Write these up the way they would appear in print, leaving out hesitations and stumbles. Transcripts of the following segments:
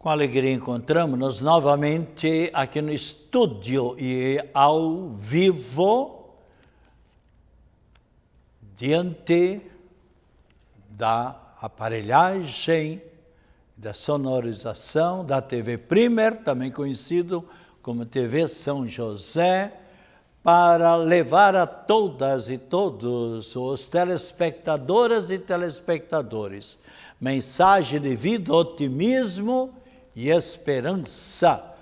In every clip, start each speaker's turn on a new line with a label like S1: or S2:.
S1: Com alegria encontramos-nos novamente aqui no estúdio e ao vivo, diante da aparelhagem, da sonorização da TV Primer, também conhecido como TV São José, para levar a todas e todos os telespectadoras e telespectadores mensagem de vida, otimismo e esperança.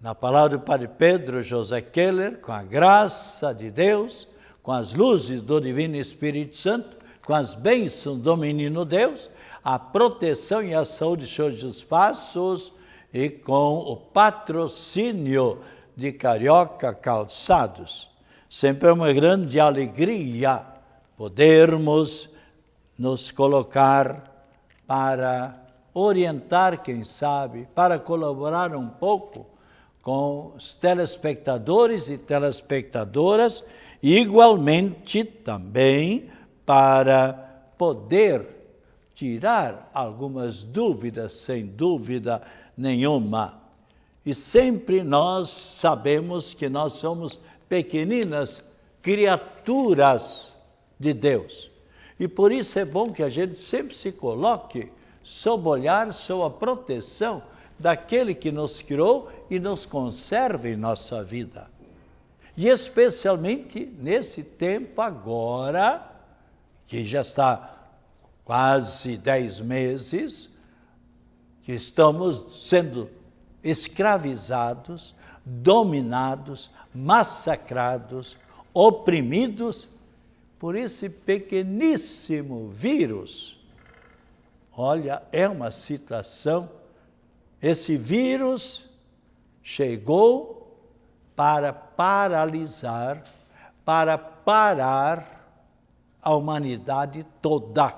S1: Na palavra do Padre Pedro José Keller, com a graça de Deus, com as luzes do Divino Espírito Santo, com as bênçãos do Menino Deus, a proteção e a saúde de Senhor dos Passos e com o patrocínio de Carioca Calçados. Sempre é uma grande alegria podermos nos colocar para orientar, quem sabe, para colaborar um pouco com os telespectadores e telespectadoras, e igualmente também para poder tirar algumas dúvidas, sem dúvida nenhuma. E sempre nós sabemos que nós somos pequeninas criaturas de Deus. E por isso é bom que a gente sempre se coloque sob o olhar, sob a proteção daquele que nos criou e nos conserva em nossa vida. E especialmente nesse tempo agora, que já está quase 10 meses, que estamos sendo escravizados, dominados, massacrados, oprimidos por esse pequeníssimo vírus. Olha, é uma situação, esse vírus chegou para paralisar, para parar a humanidade toda.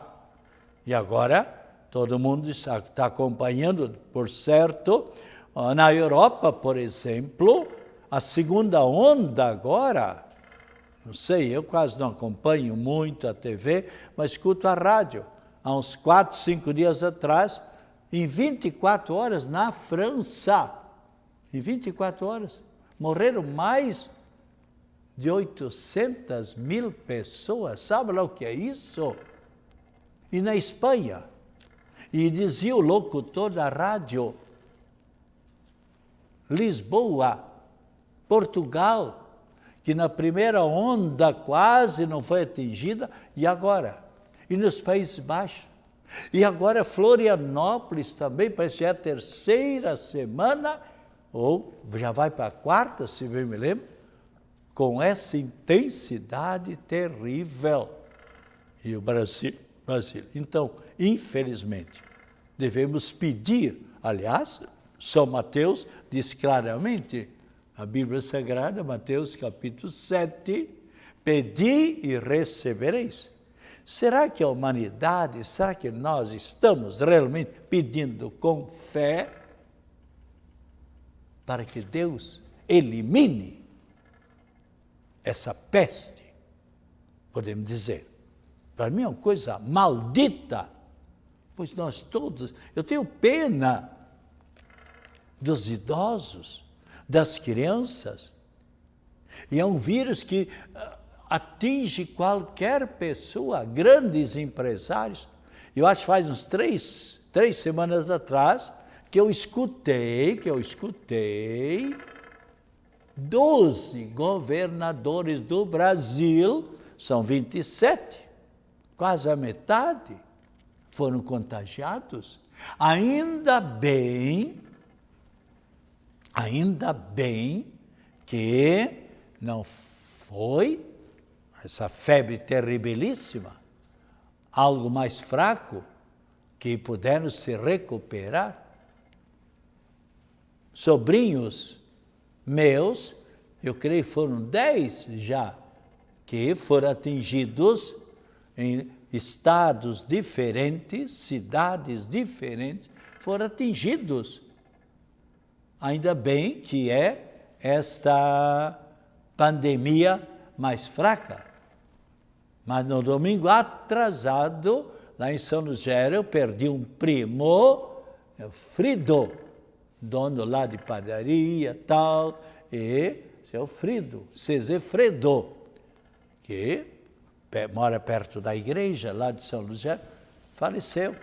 S1: E agora, todo mundo está acompanhando, por certo, na Europa, por exemplo, a segunda onda agora, não sei, eu quase não acompanho muito a TV, mas escuto a rádio. Há uns 4, 5 dias atrás, em 24 horas, na França, em 24 horas, morreram mais de 800 mil pessoas. Sabe lá o que é isso? E na Espanha, e dizia o locutor da rádio, Lisboa, Portugal, que na primeira onda quase não foi atingida, e agora? E nos Países Baixos? E agora Florianópolis também, parece que é a terceira semana, ou já vai para a quarta, se bem me lembro, com essa intensidade terrível. E o Brasil. Então, infelizmente, devemos pedir, aliás, São Mateus diz claramente, a Bíblia Sagrada, Mateus capítulo 7, pedi e recebereis. Será que a humanidade, será que nós estamos realmente pedindo com fé para que Deus elimine essa peste, podemos dizer? Para mim é uma coisa maldita, pois nós todos, eu tenho pena dos idosos, das crianças, e é um vírus que atinge qualquer pessoa, grandes empresários. Eu acho que faz uns 3 semanas atrás que eu escutei 12 governadores do Brasil, são 27, quase a metade, foram contagiados. Ainda bem que não foi essa febre terribilíssima, algo mais fraco, que puderam se recuperar. Sobrinhos meus, eu creio que foram 10 já, que foram atingidos em estados diferentes, cidades diferentes, foram atingidos. Ainda bem que é esta pandemia mais fraca. Mas no domingo atrasado, lá em São José, eu perdi um primo é o Frido, dono lá de padaria, tal, e seu Frido, Sesefredo, que mora perto da igreja, lá de São Luciano, faleceu.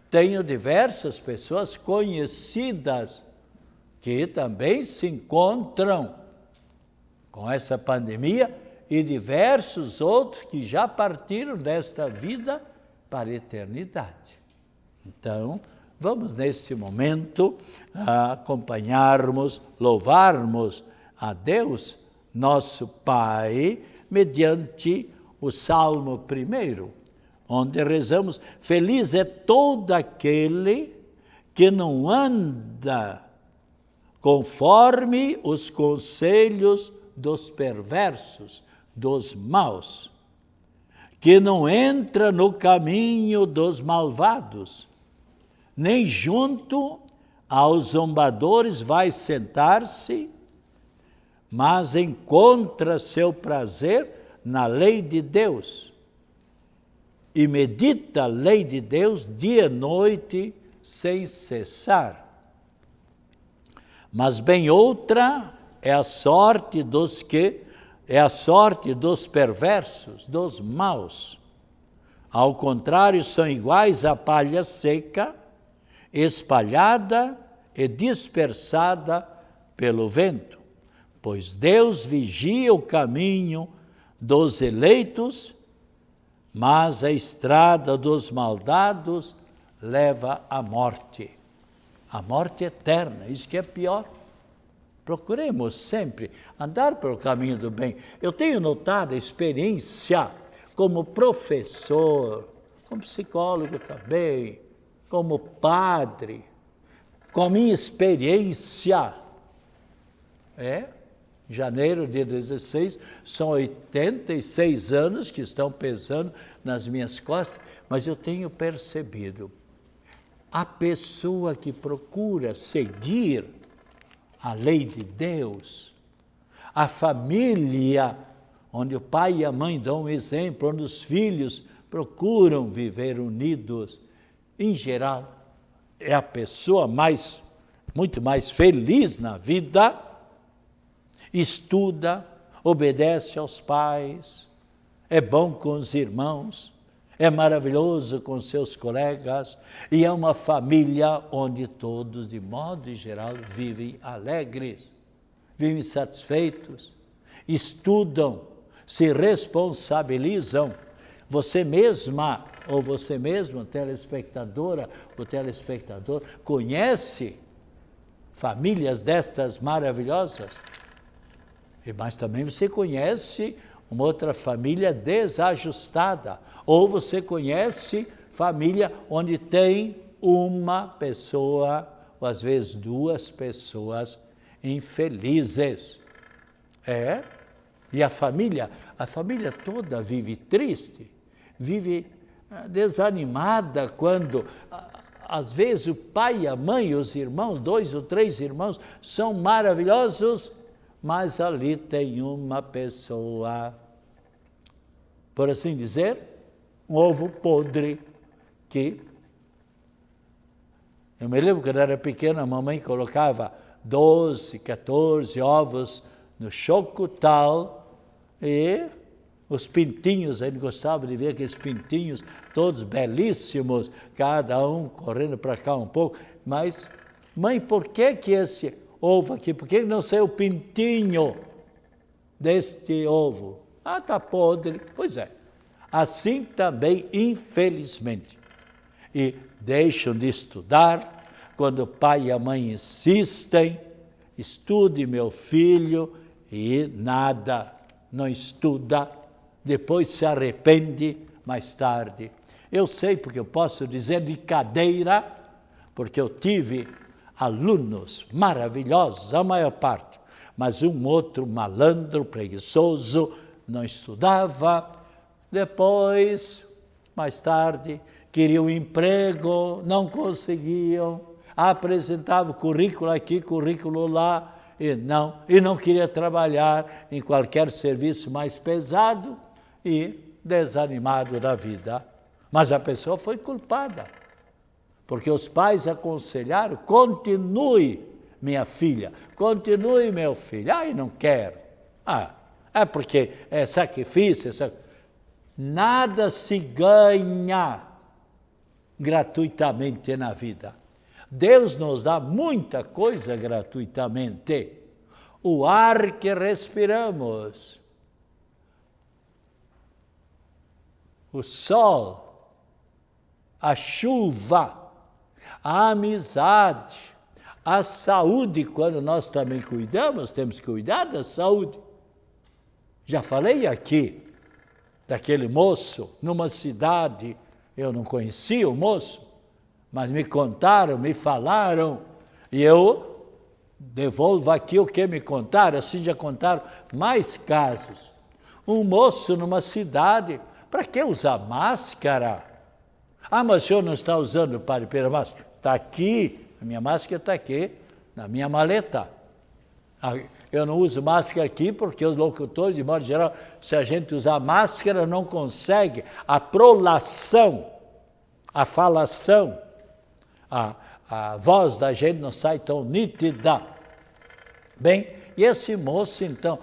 S1: Tenho diversas pessoas conhecidas que também se encontram com essa pandemia e diversos outros que já partiram desta vida para a eternidade. Então, vamos neste momento acompanharmos, louvarmos a Deus, nosso Pai, mediante o Salmo 1, onde rezamos: feliz é todo aquele que não anda conforme os conselhos dos perversos, dos maus, que não entra no caminho dos malvados, nem junto aos zombadores vai sentar-se, mas encontra seu prazer na lei de Deus, e medita a lei de Deus dia e noite sem cessar. Mas bem outra é a sorte dos perversos, dos maus. Ao contrário, são iguais à palha seca, espalhada e dispersada pelo vento, pois Deus vigia o caminho dos eleitos, mas a estrada dos maldados leva à morte eterna. Isso que é pior. Procuremos sempre andar pelo caminho do bem. Eu tenho notado a experiência como professor, como psicólogo também, como padre, com a minha experiência. Janeiro de 16, são 86 anos que estão pesando nas minhas costas, mas eu tenho percebido, a pessoa que procura seguir a lei de Deus, a família, onde o pai e a mãe dão um exemplo, onde os filhos procuram viver unidos, em geral, é a pessoa muito mais feliz na vida, estuda, obedece aos pais, é bom com os irmãos, é maravilhoso com seus colegas, e é uma família onde todos, de modo geral, vivem alegres, vivem satisfeitos, estudam, se responsabilizam. Você mesma, ou você mesmo, telespectadora ou telespectador, conhece famílias destas maravilhosas? Mas também você conhece uma outra família desajustada, ou você conhece família onde tem uma pessoa, ou às vezes duas pessoas infelizes. E a família toda vive triste, vive desanimada quando, às vezes, o pai, a mãe, os irmãos, 2 ou 3 irmãos, são maravilhosos, mas ali tem uma pessoa, por assim dizer, um ovo podre, que... Eu me lembro quando era pequena, a mamãe colocava 12, 14 ovos no choco tal, e os pintinhos, a gente gostava de ver aqueles pintinhos todos belíssimos, cada um correndo para cá um pouco, mas, mãe, por que esse ovo aqui, por que não saiu o pintinho deste ovo? Está podre. Pois é, assim também, infelizmente. E deixam de estudar, quando o pai e a mãe insistem, estude meu filho, e nada, não estuda, depois se arrepende mais tarde. Eu sei, porque eu posso dizer de cadeira, porque eu tive alunos maravilhosos, a maior parte, mas um outro malandro, preguiçoso, não estudava, depois, mais tarde, queriam um emprego, não conseguiam, apresentavam currículo aqui, currículo lá, e não queria trabalhar em qualquer serviço mais pesado e desanimado da vida. Mas a pessoa foi culpada, porque os pais aconselharam, continue, minha filha, continue, meu filho. Ai, não quero. É porque é sacrifício. Nada se ganha gratuitamente na vida. Deus nos dá muita coisa gratuitamente. O ar que respiramos, o sol, a chuva, a amizade, a saúde, quando nós também cuidamos, temos que cuidar da saúde. Já falei aqui daquele moço numa cidade, eu não conhecia o moço, mas me contaram, me falaram, e eu devolvo aqui o que me contaram, assim já contaram mais casos. Um moço numa cidade, para que usar máscara? Mas o senhor não está usando, Padre Pedro, a máscara? Está aqui, a minha máscara está aqui, na minha maleta. Eu não uso máscara aqui porque os locutores, de modo geral, se a gente usar máscara, não consegue a prolação, a falação, a voz da gente não sai tão nítida. Bem, e esse moço então,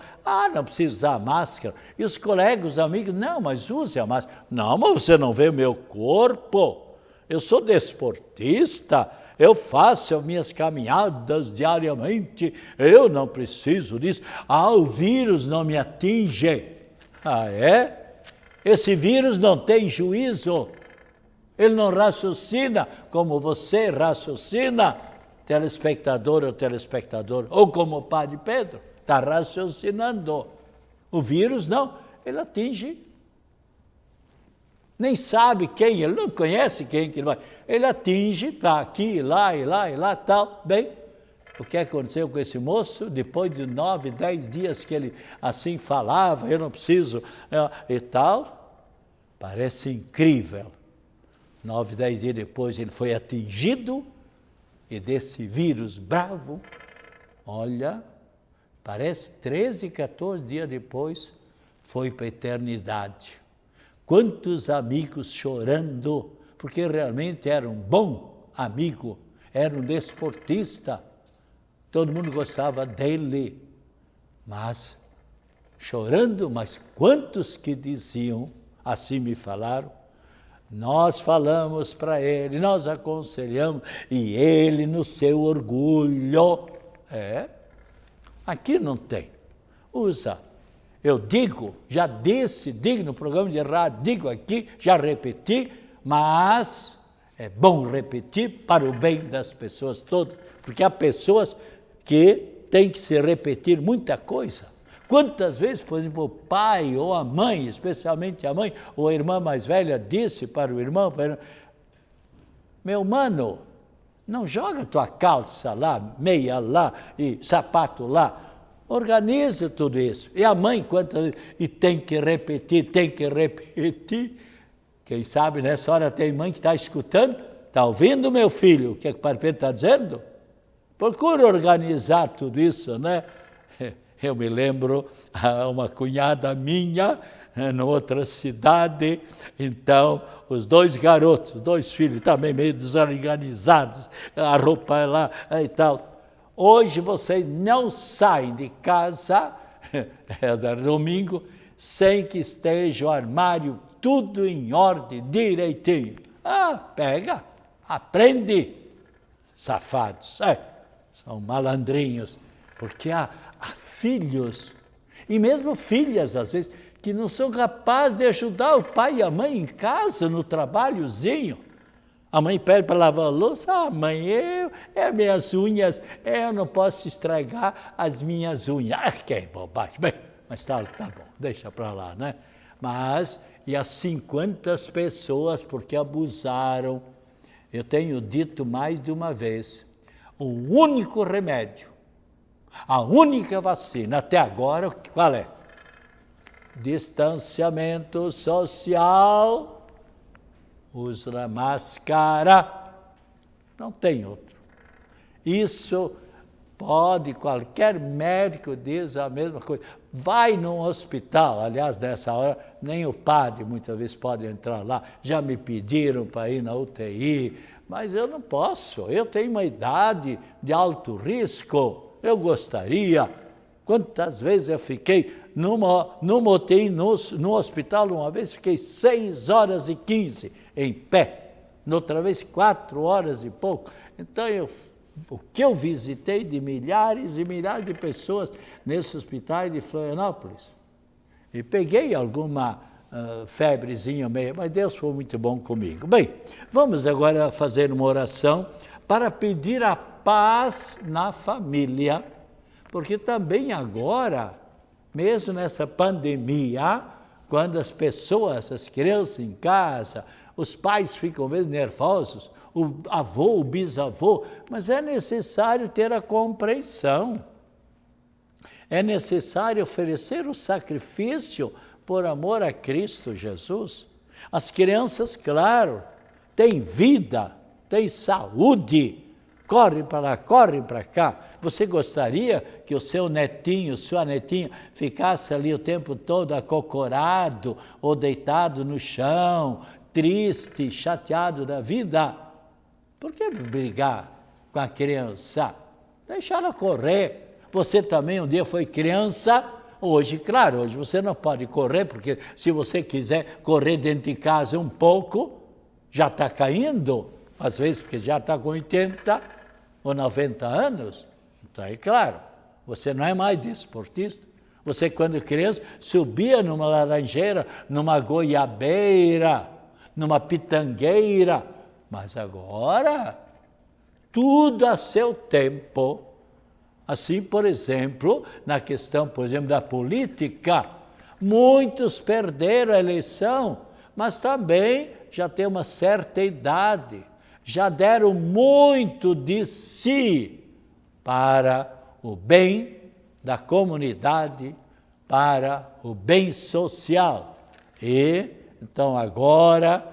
S1: não precisa usar máscara. E os colegas, os amigos, não, mas use a máscara. Não, mas você não vê o meu corpo. Eu sou desportista, eu faço as minhas caminhadas diariamente, eu não preciso disso. O vírus não me atinge. É? Esse vírus não tem juízo. Ele não raciocina como você raciocina, telespectador ou telespectador, ou como o Padre Pedro, está raciocinando. O vírus não, ele atinge. Nem sabe quem, ele não conhece quem que ele vai. Ele atinge, está aqui, lá, tal. Bem, o que aconteceu com esse moço? Depois de 9, 10 dias que ele assim falava, eu não preciso, e tal, parece incrível. 9, 10 dias depois ele foi atingido, e desse vírus bravo, olha, parece 13, 14 dias depois, foi para a eternidade. Quantos amigos chorando, porque realmente era um bom amigo, era um desportista, todo mundo gostava dele, mas chorando, mas quantos que diziam, assim me falaram, nós falamos para ele, nós aconselhamos, e ele no seu orgulho, aqui não tem, usa. Eu digo, já disse, digo no programa de rádio, digo aqui, já repeti, mas é bom repetir para o bem das pessoas todas, porque há pessoas que têm que se repetir muita coisa. Quantas vezes, por exemplo, o pai ou a mãe, especialmente a mãe, ou a irmã mais velha, disse para o irmão, meu mano, não joga tua calça lá, meia lá e sapato lá, organiza tudo isso. E a mãe, quantas vezes, e tem que repetir, quem sabe nessa hora tem mãe que está escutando, está ouvindo, meu filho, o que o Padre Pedro está dizendo? Procura organizar tudo isso, né? Eu me lembro, uma cunhada minha, em outra cidade, então, os dois garotos, 2 filhos, também meio desorganizados, a roupa lá e tal. Hoje vocês não saem de casa, é domingo, sem que esteja o armário tudo em ordem, direitinho. Pega, aprende, safados, são malandrinhos, porque há filhos, e mesmo filhas, às vezes, que não são capazes de ajudar o pai e a mãe em casa, no trabalhozinho. A mãe pede para lavar a louça, mãe, minhas unhas, eu não posso estragar as minhas unhas. Que bobagem, bem, mas tá bom, deixa para lá, né? Mas, e assim, quantas pessoas, porque abusaram, eu tenho dito mais de uma vez, o único remédio, a única vacina até agora, qual é? Distanciamento social, usa máscara, não tem outro. Isso pode, qualquer médico diz a mesma coisa. Vai num hospital, aliás, nessa hora, nem o padre muitas vezes pode entrar lá. Já me pediram para ir na UTI, mas eu não posso, eu tenho uma idade de alto risco, eu gostaria. Quantas vezes eu fiquei numa UTI, no hospital, uma vez fiquei 6 horas e 15 em pé, noutra vez 4 horas e pouco. Então, o que eu visitei de milhares e milhares de pessoas nesse hospital de Florianópolis. E peguei alguma febrezinha meia, mas Deus foi muito bom comigo. Bem, vamos agora fazer uma oração para pedir a paz na família, porque também agora, mesmo nessa pandemia, quando as pessoas, as crianças em casa, os pais ficam às vezes nervosos, o avô, o bisavô, mas é necessário ter a compreensão. É necessário oferecer o sacrifício por amor a Cristo Jesus. As crianças, claro, têm vida, têm saúde, correm para lá, correm para cá. Você gostaria que o seu netinho, sua netinha, ficasse ali o tempo todo acocorado ou deitado no chão, triste, chateado da vida? Por que brigar com a criança? Deixa ela correr. Você também um dia foi criança, hoje, claro, hoje você não pode correr, porque se você quiser correr dentro de casa um pouco, já está caindo, às vezes porque já está com 80 ou 90 anos. Então é claro, você não é mais desportista. Você, quando criança, subia numa laranjeira, numa goiabeira, numa pitangueira, mas agora, tudo a seu tempo. Assim, por exemplo, na questão, por exemplo, da política, muitos perderam a eleição, mas também já têm uma certa idade, já deram muito de si para o bem da comunidade, para o bem social. E, então, agora,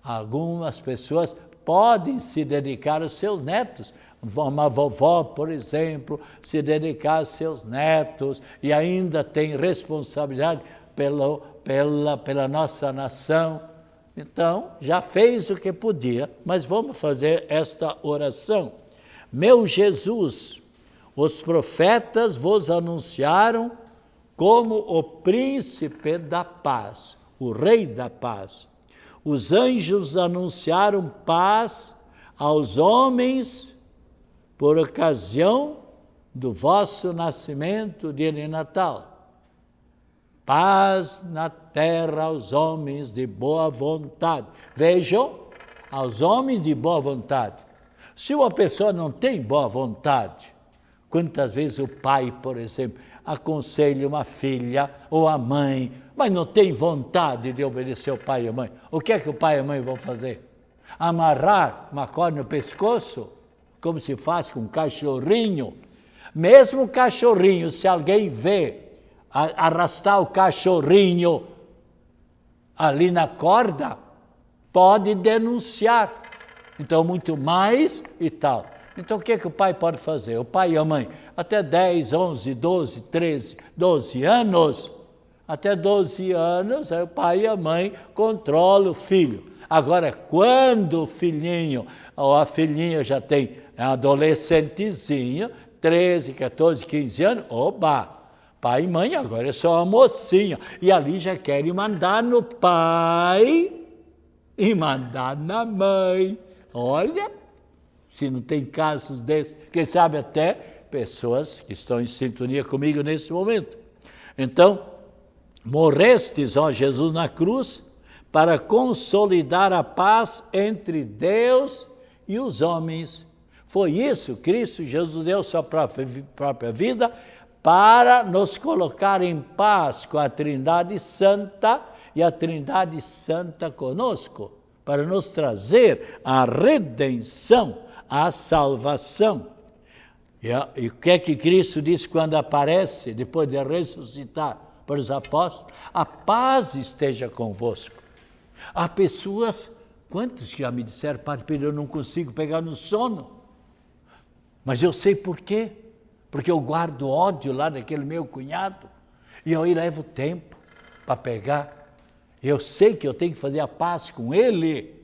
S1: algumas pessoas podem se dedicar aos seus netos. Uma vovó, por exemplo, se dedicar aos seus netos e ainda tem responsabilidade pela nossa nação. Então, já fez o que podia, mas vamos fazer esta oração. Meu Jesus, os profetas vos anunciaram como o príncipe da paz, o rei da paz. Os anjos anunciaram paz aos homens por ocasião do vosso nascimento, dia de Natal. Paz na terra aos homens de boa vontade. Vejam, aos homens de boa vontade. Se uma pessoa não tem boa vontade, quantas vezes o pai, por exemplo, aconselha uma filha ou a mãe, mas não tem vontade de obedecer o pai e a mãe. O que é que o pai e a mãe vão fazer? Amarrar uma corda no pescoço? Como se faz com um cachorrinho. Mesmo o cachorrinho, se alguém vê arrastar o cachorrinho ali na corda, pode denunciar. Então, muito mais e tal. Então, o que é que o pai pode fazer? O pai e a mãe, até 10, 11, 12, 13, 12 anos, até 12 anos, aí o pai e a mãe controlam o filho. Agora, quando o filhinho ou a filhinha já tem adolescentezinho, 13, 14, 15 anos, oba, pai e mãe agora é só uma mocinha. E ali já querem mandar no pai e mandar na mãe. Olha, se não tem casos desses, quem sabe até pessoas que estão em sintonia comigo nesse momento. Então, morrestes, ó Jesus, na cruz, para consolidar a paz entre Deus e os homens. Foi isso, Cristo Jesus deu sua própria vida para nos colocar em paz com a Trindade Santa e a Trindade Santa conosco, para nos trazer a redenção, a salvação. E o que é que Cristo disse quando aparece, depois de ressuscitar para os apóstolos? A paz esteja convosco. Há pessoas, quantos já me disseram, Padre Pedro, eu não consigo pegar no sono. Mas eu sei por quê. Porque eu guardo ódio lá daquele meu cunhado. E eu aí levo tempo para pegar. Eu sei que eu tenho que fazer a paz com ele.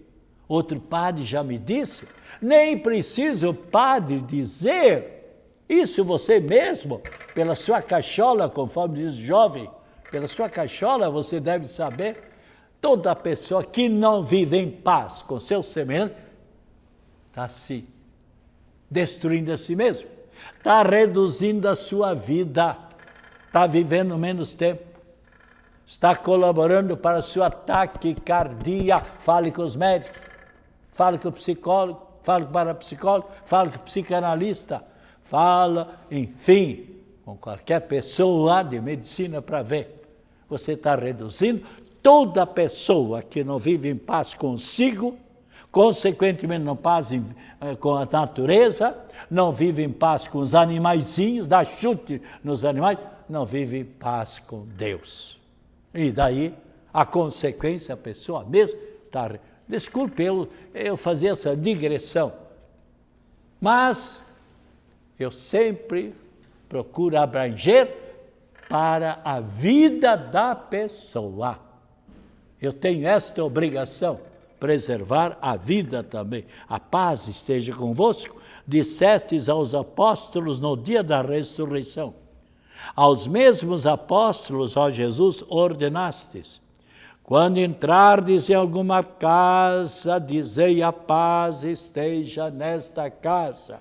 S1: Outro padre já me disse, nem precisa o padre dizer, isso você mesmo, pela sua cachola, conforme diz o jovem, pela sua cachola você deve saber, toda pessoa que não vive em paz com seu semelhante, está se destruindo a si mesmo, está reduzindo a sua vida, está vivendo menos tempo, está colaborando para a sua taquicardia. Fale com os médicos, fale com o psicólogo, fale com o parapsicólogo, fale com o psicanalista, fala, enfim, com qualquer pessoa de medicina para ver. Você está reduzindo. Toda pessoa que não vive em paz consigo, consequentemente não paz com a natureza, não vive em paz com os animaizinhos, dá chute nos animais, não vive em paz com Deus. E daí, a consequência, a pessoa mesmo está... Desculpe eu fazer essa digressão, mas eu sempre procuro abranger para a vida da pessoa. Eu tenho esta obrigação, preservar a vida também. A paz esteja convosco, dissestes aos apóstolos no dia da ressurreição. Aos mesmos apóstolos, ó Jesus, ordenastes: quando entrardes em alguma casa, dizei a paz esteja nesta casa.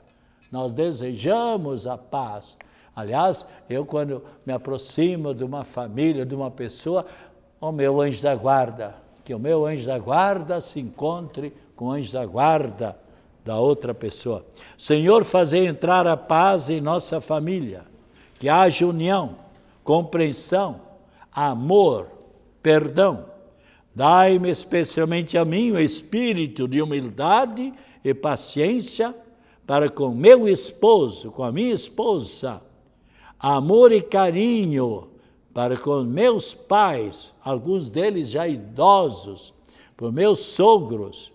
S1: Nós desejamos a paz. Aliás, eu quando me aproximo de uma família, de uma pessoa, o meu anjo da guarda, que o meu anjo da guarda se encontre com o anjo da guarda da outra pessoa. Senhor, fazei entrar a paz em nossa família, que haja união, compreensão, amor, perdão. Dai-me especialmente a mim o espírito de humildade e paciência para com meu esposo, com a minha esposa, amor e carinho para com meus pais, alguns deles já idosos, por meus sogros,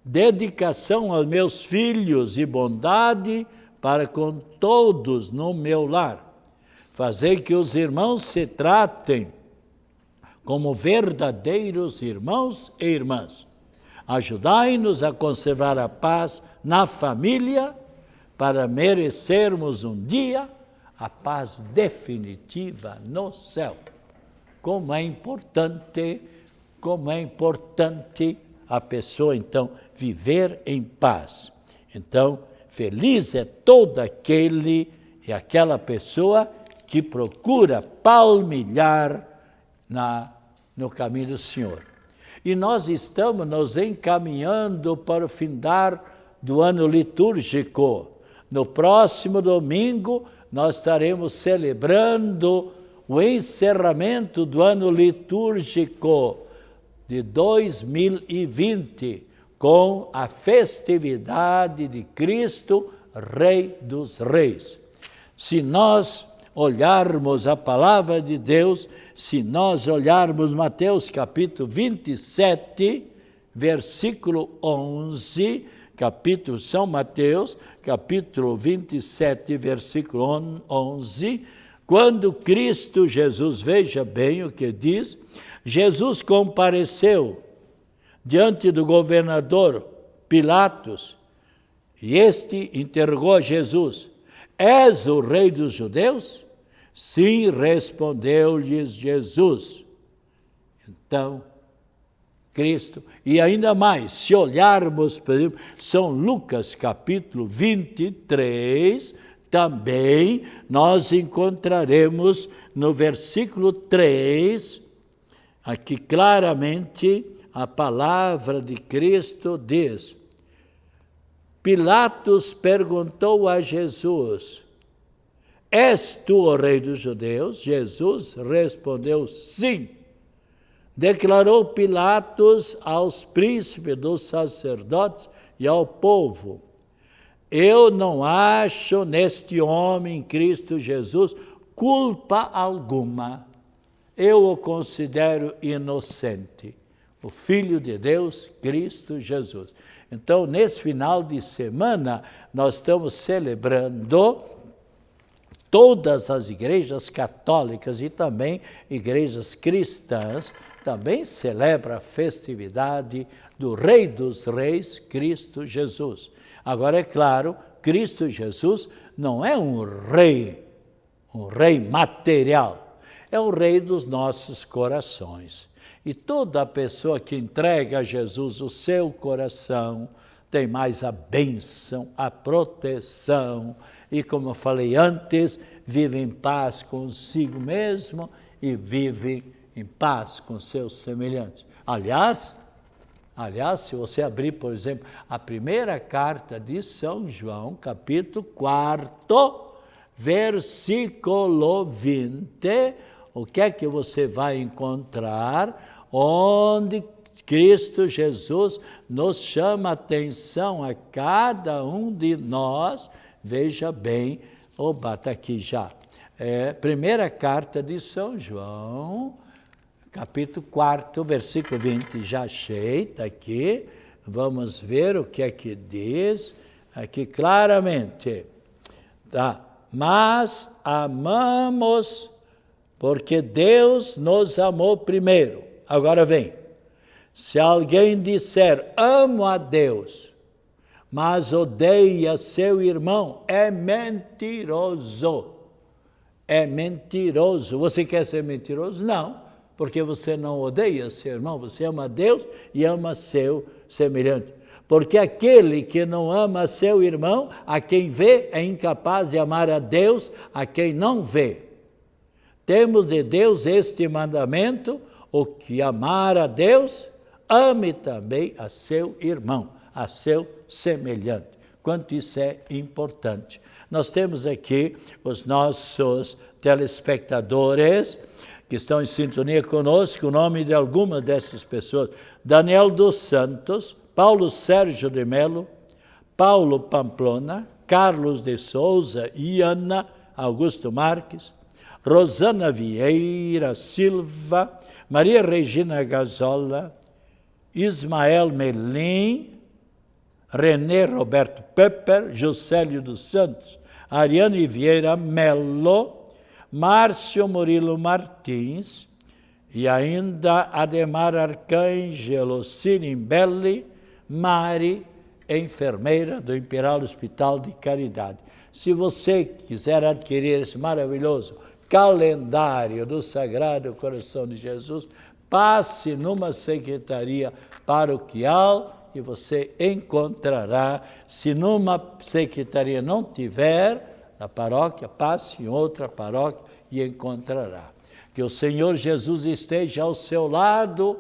S1: dedicação aos meus filhos e bondade para com todos no meu lar. Fazei que os irmãos se tratem como verdadeiros irmãos e irmãs. Ajudai-nos a conservar a paz na família para merecermos um dia a paz definitiva no céu. Como é importante a pessoa, então, viver em paz. Então, feliz é todo aquele e aquela pessoa que procura palmilhar no caminho do Senhor. E nós estamos nos encaminhando para o findar do ano litúrgico. No próximo domingo, nós estaremos celebrando o encerramento do ano litúrgico de 2020, com a festividade de Cristo, Rei dos Reis. Se nós olharmos a palavra de Deus, se nós olharmos Mateus capítulo 27, versículo 11, São Mateus, capítulo 27, versículo 11, quando Cristo Jesus, veja bem o que diz, Jesus compareceu diante do governador Pilatos, e este interrogou Jesus: és o rei dos judeus? Sim, respondeu-lhes Jesus. Então, Cristo, e ainda mais, se olharmos, por exemplo, São Lucas capítulo 23, também nós encontraremos no versículo 3, aqui claramente a palavra de Cristo diz: Pilatos perguntou a Jesus: és tu o rei dos judeus? Jesus respondeu: sim. Declarou Pilatos aos príncipes dos sacerdotes e ao povo: eu não acho neste homem, Cristo Jesus, culpa alguma. Eu o considero inocente. O Filho de Deus, Cristo Jesus. Então, nesse final de semana, nós estamos celebrando todas as igrejas católicas e também igrejas cristãs, também celebra a festividade do Rei dos Reis, Cristo Jesus. Agora, é claro, Cristo Jesus não é um rei material, é o Rei dos nossos corações. E toda pessoa que entrega a Jesus o seu coração tem mais a bênção, a proteção, e como eu falei antes, vive em paz consigo mesmo e vive em paz com seus semelhantes. Aliás, se você abrir, por exemplo, a primeira carta de São João, capítulo 4, versículo 20, o que é que você vai encontrar? Onde Cristo Jesus nos chama a atenção a cada um de nós. Veja bem, está aqui já. Primeira carta de São João, capítulo 4, versículo 20, já achei, está aqui. Vamos ver o que é que diz aqui claramente. Tá. Mas amamos porque Deus nos amou primeiro. Agora vem. Se alguém disser, amo a Deus, mas odeia seu irmão, é mentiroso. É mentiroso. Você quer ser mentiroso? Não, porque você não odeia seu irmão, você ama a Deus e ama seu semelhante. Porque aquele que não ama seu irmão, a quem vê, é incapaz de amar a Deus, a quem não vê. Temos de Deus este mandamento, o que amar a Deus, ame também a seu irmão, a seu semelhante. Quanto isso é importante. Nós temos aqui os nossos telespectadores que estão em sintonia conosco, o nome de algumas dessas pessoas: Daniel dos Santos, Paulo Sérgio de Melo, Paulo Pamplona, Carlos de Souza, Iana Augusto Marques, Rosana Vieira Silva, Maria Regina Gazola, Ismael Melim, René Roberto Pepper, Juscelio dos Santos, Ariane Vieira Melo, Márcio Murilo Martins e ainda Ademar Arcângelo Sirimbelli, Mari, enfermeira do Imperial Hospital de Caridade. Se você quiser adquirir esse maravilhoso calendário do Sagrado Coração de Jesus, passe numa secretaria paroquial e você encontrará. Se numa secretaria não tiver, na paróquia, passe em outra paróquia e encontrará. Que o Senhor Jesus esteja ao seu lado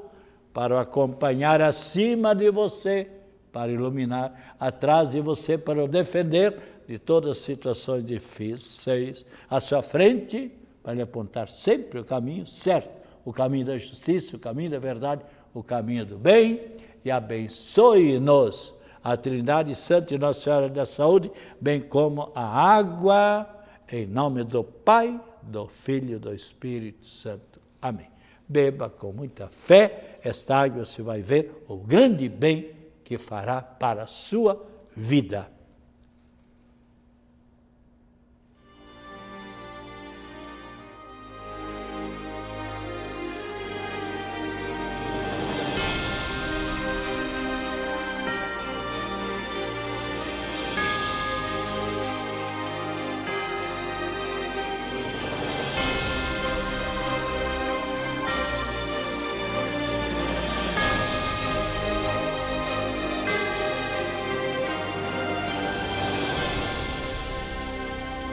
S1: para o acompanhar acima de você, para iluminar, atrás de você, para o defender de todas as situações difíceis, à sua frente, para lhe apontar sempre o caminho certo, o caminho da justiça, o caminho da verdade, o caminho do bem, e abençoe-nos a Trindade Santa e Nossa Senhora da Saúde, bem como a água, em nome do Pai, do Filho e do Espírito Santo. Amém. Beba com muita fé, esta água você vai ver o grande bem que fará para a sua vida.